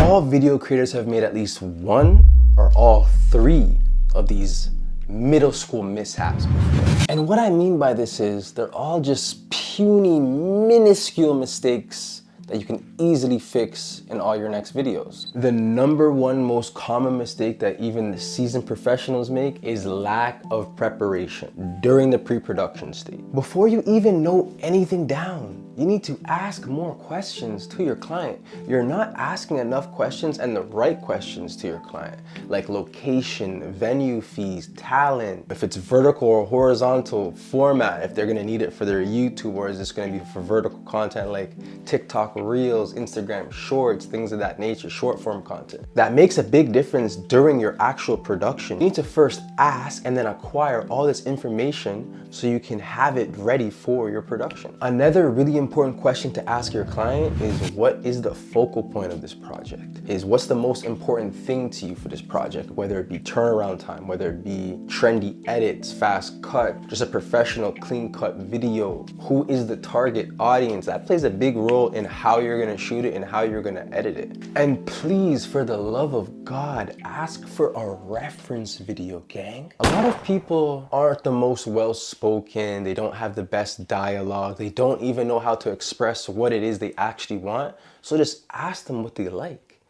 All video creators have made at least one or all three of these middle school mishaps before. And what I mean by this is they're all just puny, minuscule mistakes that you can easily fix in all your next videos. The number one most common mistake that even the seasoned professionals make is lack of preparation during the pre-production stage. Before you even know anything down, you need to ask more questions to your client. You're not asking enough questions and the right questions to your client, like location, venue fees, talent, if it's vertical or horizontal format, if they're gonna need it for their YouTube, or is this gonna be for vertical content like TikTok Reels, Instagram Shorts, things of that nature, short form content. That makes a big difference during your actual production. You need to first ask and then acquire all this information so you can have it ready for your production. Another really important question to ask your client is, what is the focal point of this project? What's the most important thing to you for this project? Whether it be turnaround time, whether it be trendy edits, fast cut, just a professional clean cut video. Who is the target audience? That plays a big role in how you're gonna shoot it and how you're gonna edit it. And please, for the love of God, ask for a reference video, gang. A lot of people aren't the most well-spoken, they don't have the best dialogue, they don't even know how to express what it is they actually want. So just ask them what they like.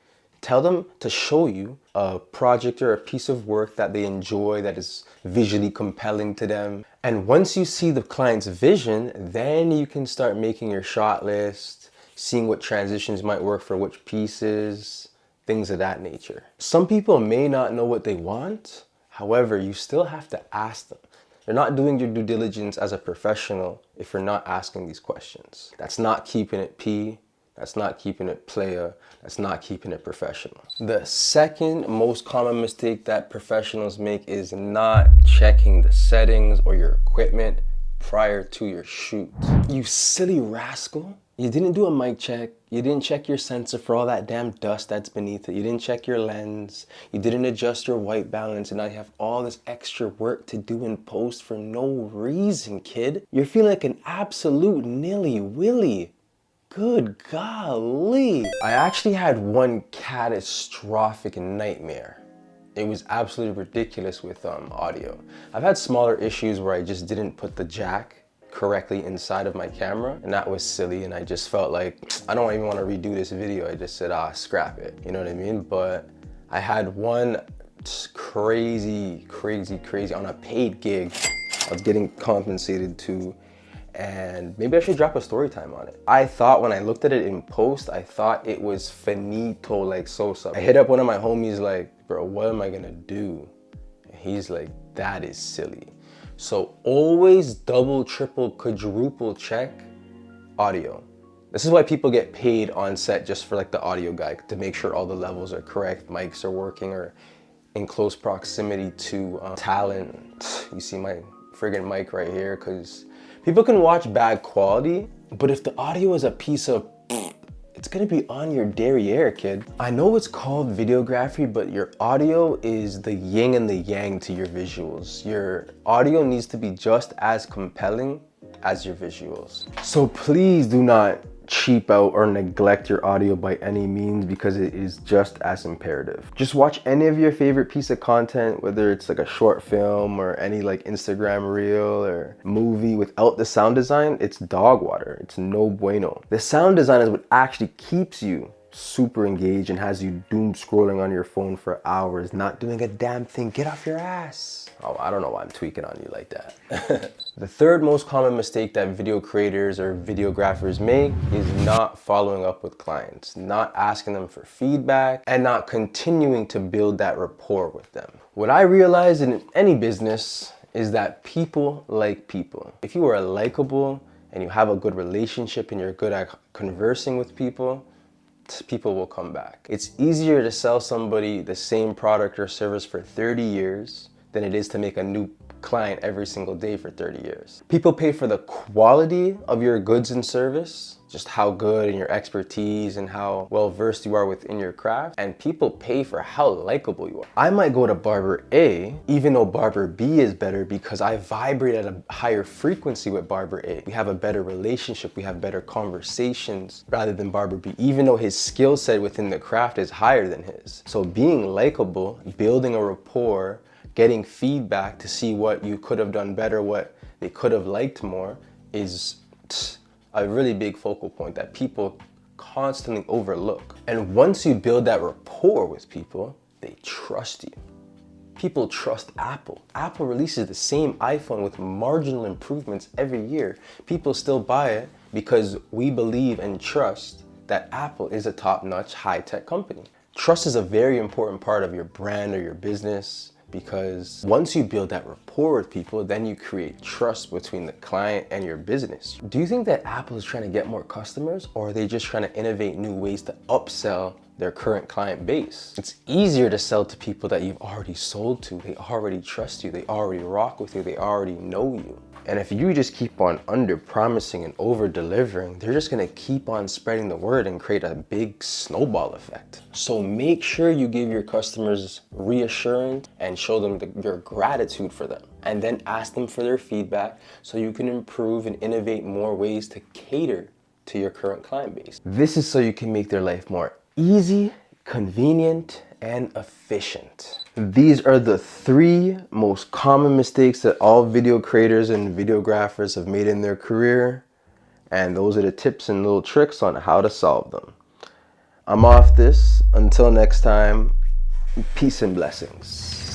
Tell them to show you a project or a piece of work that they enjoy, that is visually compelling to them. And once you see the client's vision, then you can start making your shot list, seeing what transitions might work for which pieces, things of that nature. Some people may not know what they want. However, you still have to ask them. You're not doing your due diligence as a professional if you're not asking these questions. That's not keeping it P. That's not keeping it playa. That's not keeping it professional. The second most common mistake that professionals make is not checking the settings or your equipment prior to your shoot. You silly rascal. You didn't do a mic check. You didn't check your sensor for all that damn dust that's beneath it. You didn't check your lens. You didn't adjust your white balance, and now you have all this extra work to do in post for no reason, kid. You're feeling like an absolute nilly-willy. Good golly. I actually had one catastrophic nightmare. It was absolutely ridiculous with audio. I've had smaller issues where I just didn't put the jack correctly inside of my camera, and that was silly, and I just felt like I don't even want to redo this video. I just said, scrap it, you know what I mean? But I had one crazy on a paid gig I was getting compensated to, and maybe I should drop a story time on it. I thought when I looked at it in post, I thought it was finito, like Sosa. I hit up one of my homies like, bro, what am I gonna do? And he's like, that is silly. So always double, triple, quadruple check audio. This is why people get paid on set just for like the audio guy, to make sure all the levels are correct, mics are working, or in close proximity to talent. You see my friggin' mic right here, because people can watch bad quality, but if the audio is a piece of, it's gonna be on your derriere, kid. I know it's called videography, but your audio is the yin and the yang to your visuals. Your audio needs to be just as compelling as your visuals. So please do not cheap out or neglect your audio by any means, because it is just as imperative. Just watch any of your favorite piece of content, whether it's like a short film or any like Instagram reel or movie, without the sound design, it's dog water. It's no bueno. The sound design is what actually keeps you super engaged and has you doom scrolling on your phone for hours, not doing a damn thing. Get off your ass. Oh, I don't know why I'm tweaking on you like that. The third most common mistake that video creators or videographers make is not following up with clients, not asking them for feedback, and not continuing to build that rapport with them. What I realized in any business is that people like people. If you are likable and you have a good relationship and you're good at conversing with people, people will come back. It's easier to sell somebody the same product or service for 30 years than it is to make a new client every single day for 30 years. People pay for the quality of your goods and service, just how good and your expertise and how well versed you are within your craft. And people pay for how likable you are. I might go to barber A, even though barber B is better, because I vibrate at a higher frequency with barber A. We have a better relationship, we have better conversations rather than barber B, even though his skill set within the craft is higher than his. So being likable, building a rapport, getting feedback to see what you could have done better, what they could have liked more, is a really big focal point that people constantly overlook. And once you build that rapport with people, they trust you. People trust Apple. Apple releases the same iPhone with marginal improvements every year. People still buy it because we believe and trust that Apple is a top-notch high-tech company. Trust is a very important part of your brand or your business, because once you build that rapport with people, then you create trust between the client and your business. Do you think that Apple is trying to get more customers, or are they just trying to innovate new ways to upsell their current client base? It's easier to sell to people that you've already sold to. They already trust you, they already rock with you, they already know you. And if you just keep on under-promising and over-delivering, they're just gonna keep on spreading the word and create a big snowball effect. So make sure you give your customers reassurance and show them your gratitude for them. And then ask them for their feedback so you can improve and innovate more ways to cater to your current client base. This is so you can make their life more easy, convenient, and efficient. These are the 3 most common mistakes that all video creators and videographers have made in their career, and those are the tips and little tricks on how to solve them. I'm off this. Until next time, peace and blessings.